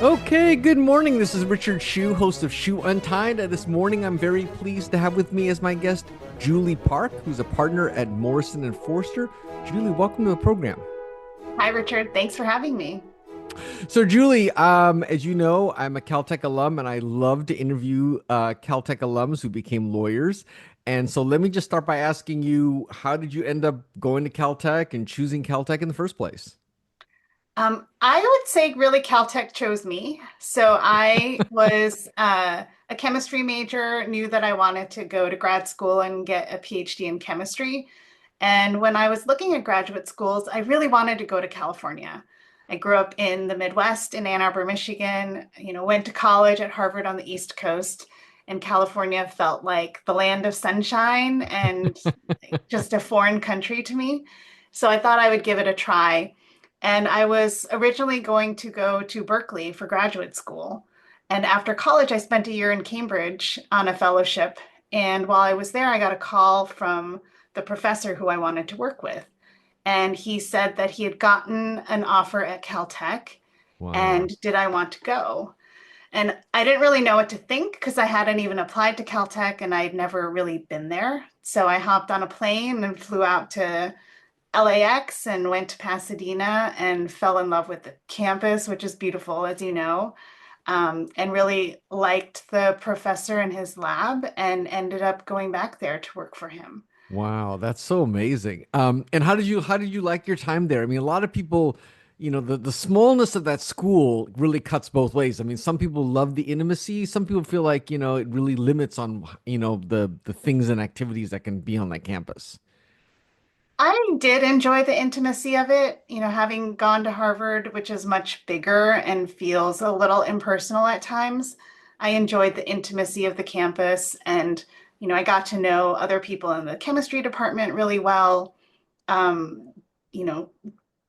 Okay, good morning. This is Richard Hsu, host of Hsu Untied. This morning, I'm very pleased to have with me as my guest Julie Park, who's a partner at Morrison and Foerster. Julie, welcome to the program. Hi, Richard. Thanks for having me. So, Julie, as you know, I'm a Caltech alum, and I love to interview Caltech alums who became lawyers. And so, let me just start by asking you, how did you end up going to Caltech and choosing Caltech in the first place? I would say really Caltech chose me. So I was a chemistry major, knew that I wanted to go to grad school and get a PhD in chemistry. And when I was looking at graduate schools, I really wanted to go to California. I grew up in the Midwest in Ann Arbor, Michigan, went to college at Harvard on the East Coast, and California felt like the land of sunshine and just a foreign country to me. So I thought I would give it a try. And I was originally going to go to Berkeley for graduate school. And after college, I spent a year in Cambridge on a fellowship. And while I was there, I got a call from the professor who I wanted to work with. And he said that he had gotten an offer at Caltech Wow. and did I want to go? And I didn't really know what to think because I hadn't even applied to Caltech and I'd never really been there. So I hopped on a plane and flew out to LAX and went to Pasadena and fell in love with the campus, which is beautiful, as you know, and really liked the professor and his lab and ended up going back there to work for him. Wow, that's so amazing. And how did you like your time there? I mean, a lot of people, the smallness of that school really cuts both ways. I mean, some people love the intimacy. Some people feel like, it really limits on, the things and activities that can be on that campus. I did enjoy the intimacy of it, having gone to Harvard, which is much bigger and feels a little impersonal at times. I enjoyed the intimacy of the campus and, I got to know other people in the chemistry department really well. Um, you know,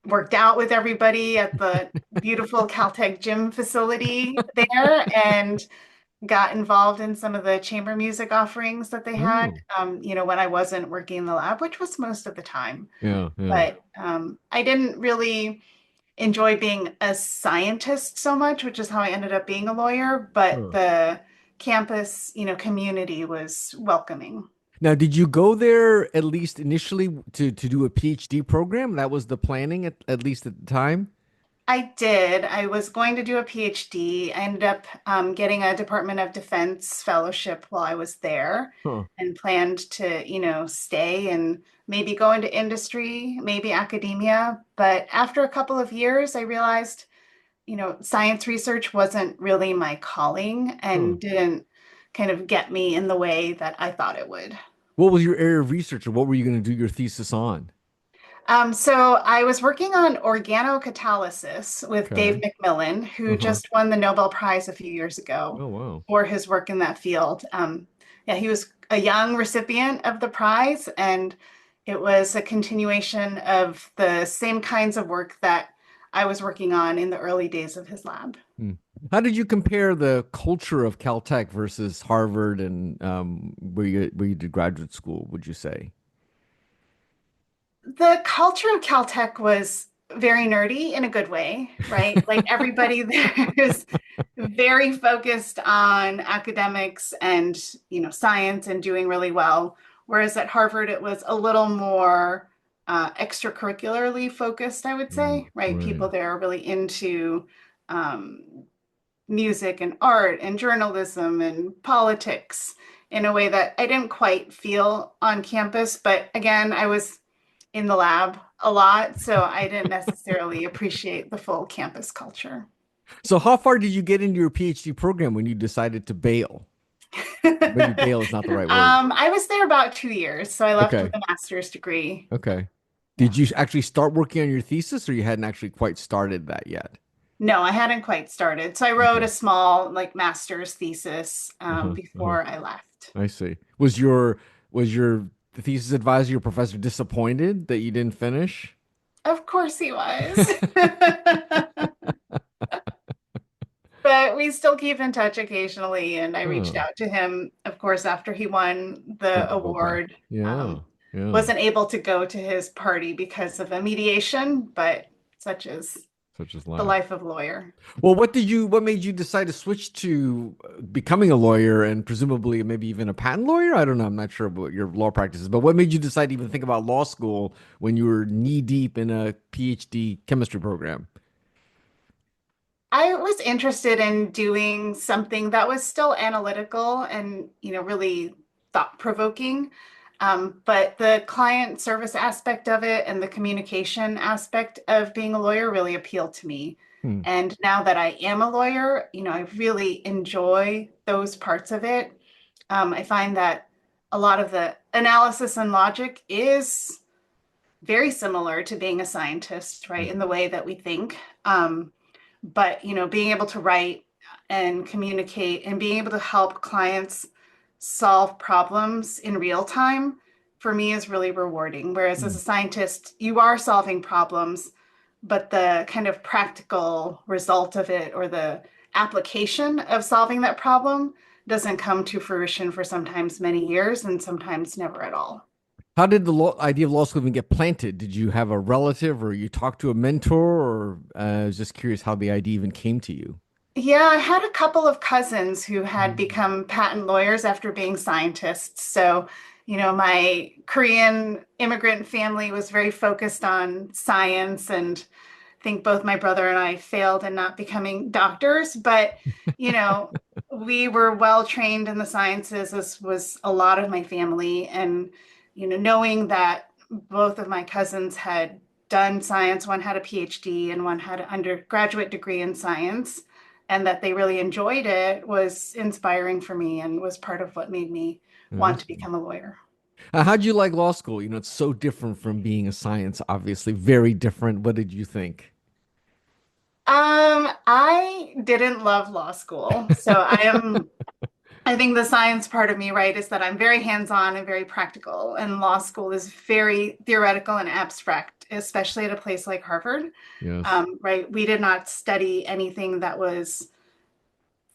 Worked out with everybody at the beautiful Caltech gym facility there and got involved in some of the chamber music offerings that they had, Oh, when I wasn't working in the lab, which was most of the time. yeah, yeah. But I didn't really enjoy being a scientist so much, which is how I ended up being a lawyer. But Sure. the campus, community was welcoming. Now, did you go there at least initially to do a PhD program? That was the planning at least at the time? I did. I was going to do a PhD. I ended up getting a Department of Defense fellowship while I was there Huh. and planned to, stay and maybe go into industry, maybe academia. But after a couple of years, I realized, science research wasn't really my calling Huh. and didn't kind of get me in the way that I thought it would. What was your area of research, or what were you going to do your thesis on? So I was working on organocatalysis with Dave Okay. McMillan, who Uh-huh. just won the Nobel Prize a few years ago Oh, wow. for his work in that field. Yeah, he was a young recipient of the prize, and it was a continuation of the same kinds of work that I was working on in the early days of his lab. Hmm. How did you compare the culture of Caltech versus Harvard and where you did graduate school, would you say? The culture of Caltech was very nerdy in a good way, right? Like everybody there is very focused on academics and, science and doing really well. Whereas at Harvard, it was a little more extracurricularly focused, I would Mm, say, right? right. People there are really into um, music and art and journalism and politics in a way that I didn't quite feel on campus. But again, I was in the lab a lot, so I didn't necessarily appreciate the full campus culture. So how far did you get into your PhD program when you decided to bail? Maybe bail is not the right word. I was there about 2 years, so I left with Okay. a master's degree. Okay. Yeah. Did you actually start working on your thesis, or you hadn't actually quite started that yet? No, I hadn't quite started. So I wrote Okay. a small, like, master's thesis Uh-huh. Uh-huh. before I left. I see. Was your thesis advisor, your professor, disappointed that you didn't finish? Of course he was. But we still keep in touch occasionally, and I reached Oh, out to him, of course, after he won for the the book back. award. Yeah. Yeah. Wasn't able to go to his party because of a mediation, but such as Such as the life. life of a lawyer. Well, what made you decide to switch to becoming a lawyer and presumably maybe even a patent lawyer? I don't know. I'm not sure what your law practice is, but what made you decide to even think about law school when you were knee deep in a PhD chemistry program? I was interested in doing something that was still analytical and, really thought-provoking. But the client service aspect of it and the communication aspect of being a lawyer really appealed to me. Hmm. And now that I am a lawyer, I really enjoy those parts of it. I find that a lot of the analysis and logic is very similar to being a scientist, right, in the way that we think. But being able to write and communicate and being able to help clients solve problems in real time for me is really rewarding. Whereas as Hmm. a scientist, you are solving problems, but the kind of practical result of it or the application of solving that problem doesn't come to fruition for sometimes many years and sometimes never at all. How did the idea of law school even get planted? Did you have a relative or you talked to a mentor or I was just curious how the idea even came to you? Yeah, I had a couple of cousins who had Mm. become patent lawyers after being scientists. So, my Korean immigrant family was very focused on science, and I think both my brother and I failed in not becoming doctors, but, you know, we were well trained in the sciences. This was a lot of my family. And, knowing that both of my cousins had done science, one had a PhD and one had an undergraduate degree in science and that they really enjoyed it was inspiring for me and was part of what made me I want to see. become a lawyer. How'd you like law school? You know, it's so different from being a science, obviously, very different. What did you think? I didn't love law school. I think the science part of me, right, is that I'm very hands-on and very practical, and law school is very theoretical and abstract, especially at a place like Harvard. Yes. Right, we did not study anything that was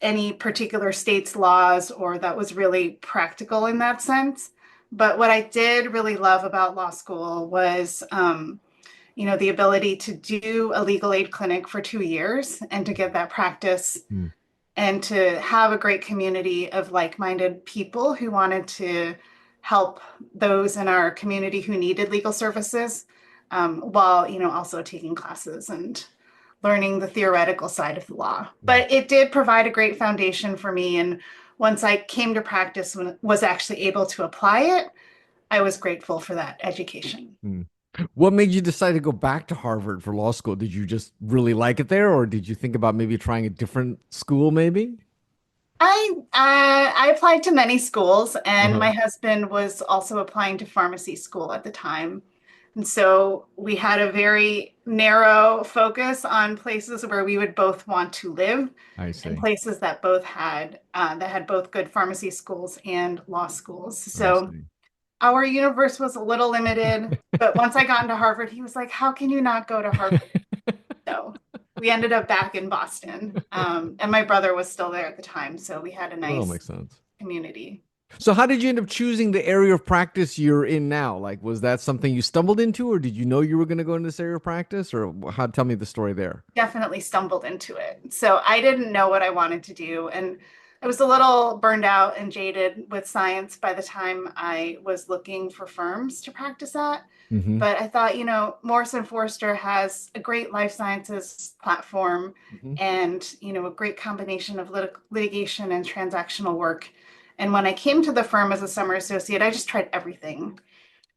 any particular state's laws or that was really practical in that sense. But what I did really love about law school was, the ability to do a legal aid clinic for 2 years and to get that practice Hmm. and to have a great community of like-minded people who wanted to help those in our community who needed legal services, while also taking classes and learning the theoretical side of the law. Hmm. But it did provide a great foundation for me. And once I came to practice and was actually able to apply it, I was grateful for that education. Hmm. What made you decide to go back to Harvard for law school? Did you just really like it there, or did you think about maybe trying a different school, maybe? I applied to many schools, and Uh-huh. my husband was also applying to pharmacy school at the time. And so we had a very narrow focus on places where we would both want to live I and see. places that had both good pharmacy schools and law schools. I So see. our universe was a little limited, but once I got into Harvard, he was like, "How can you not go to Harvard?" So we ended up back in Boston. And my brother was still there at the time, so we had a Well, nice makes sense. community. So how did you end up choosing the area of practice you're in now? Like, was that something you stumbled into, or did you know you were going to go into this area of practice, or how? Tell me the story there. Definitely stumbled into it. So I didn't know what I wanted to do. And I was a little burned out and jaded with science by the time I was looking for firms to practice at. Mm-hmm. But I thought, Morrison Foerster has a great life sciences platform Mm-hmm. and, a great combination of litigation and transactional work. And when I came to the firm as a summer associate, I just tried everything.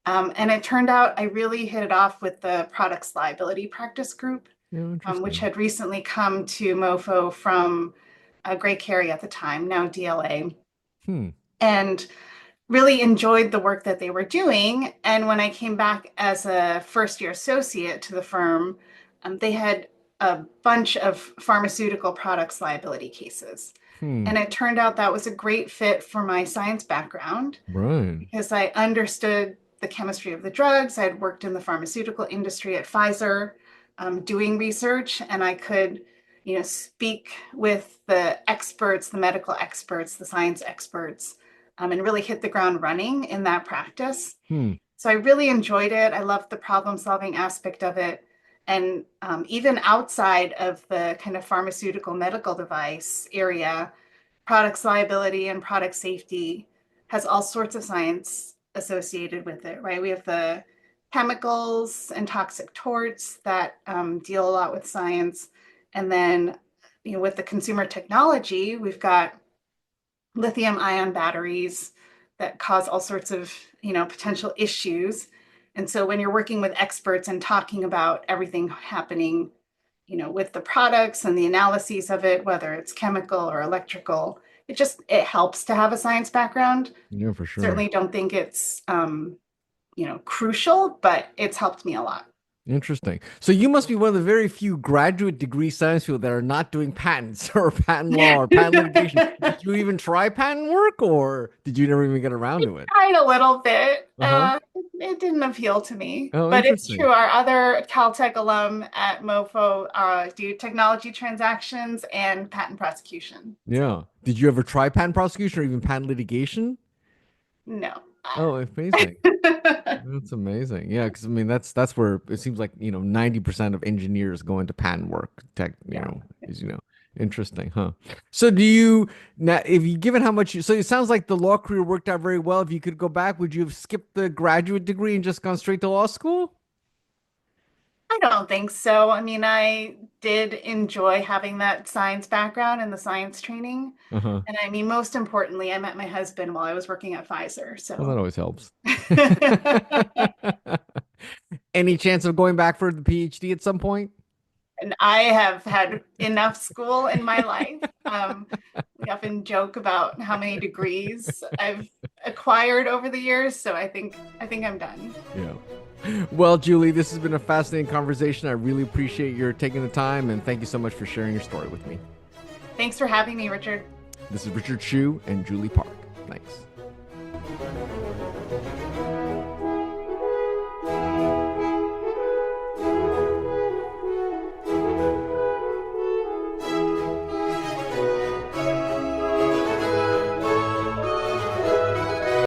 And it turned out I really hit it off with the products liability practice group, Yeah, which interesting. had recently come to MoFo from Gray Carey at the time, now DLA, Hmm. and really enjoyed the work that they were doing. And when I came back as a first year associate to the firm, they had a bunch of pharmaceutical products liability cases. Hmm. And it turned out that was a great fit for my science background Right. because I understood the chemistry of the drugs. I had worked in the pharmaceutical industry at Pfizer, doing research, and I could, speak with the experts, the medical experts, the science experts, and really hit the ground running in that practice. Hmm. So I really enjoyed it. I loved the problem solving aspect of it. And even outside of the kind of pharmaceutical medical device area, products liability and product safety has all sorts of science associated with it, right? We have the chemicals and toxic torts that deal a lot with science. And then, with the consumer technology, we've got lithium ion batteries that cause all sorts of, potential issues. And so when you're working with experts and talking about everything happening, with the products and the analyses of it, whether it's chemical or electrical, it helps to have a science background. Yeah, for sure. Certainly don't think it's crucial, but it's helped me a lot. Interesting. So you must be one of the very few graduate degree science people that are not doing patents or patent law or patent litigation. Did you even try patent work, or did you never even get around to it? Tried a little bit. Uh-huh. It didn't appeal to me, Oh, but it's interesting. true. Our other Caltech alum at MoFo do technology transactions and patent prosecution. So Yeah. Did you ever try patent prosecution or even patent litigation? no. Oh, amazing. That's amazing. Yeah, because I mean that's where it seems like, 90% of engineers go into patent work. Tech, Yeah. interesting, huh? So do you now if you given how much so it sounds like the law career worked out very well. If you could go back, would you have skipped the graduate degree and just gone straight to law school? I don't think so. I mean, I did enjoy having that science background and the science training. Uh-huh. And I mean, most importantly, I met my husband while I was working at Pfizer. Well, that So, always helps. Any chance of going back for the PhD at some point? and I have had enough school in my life. We often joke about how many degrees I've acquired over the years. So I think I'm done. Yeah. Well, Julie, this has been a fascinating conversation. I really appreciate your taking the time, and thank you so much for sharing your story with me. Thanks for having me, Richard. This is Richard Hsu and Julie Park. Thanks.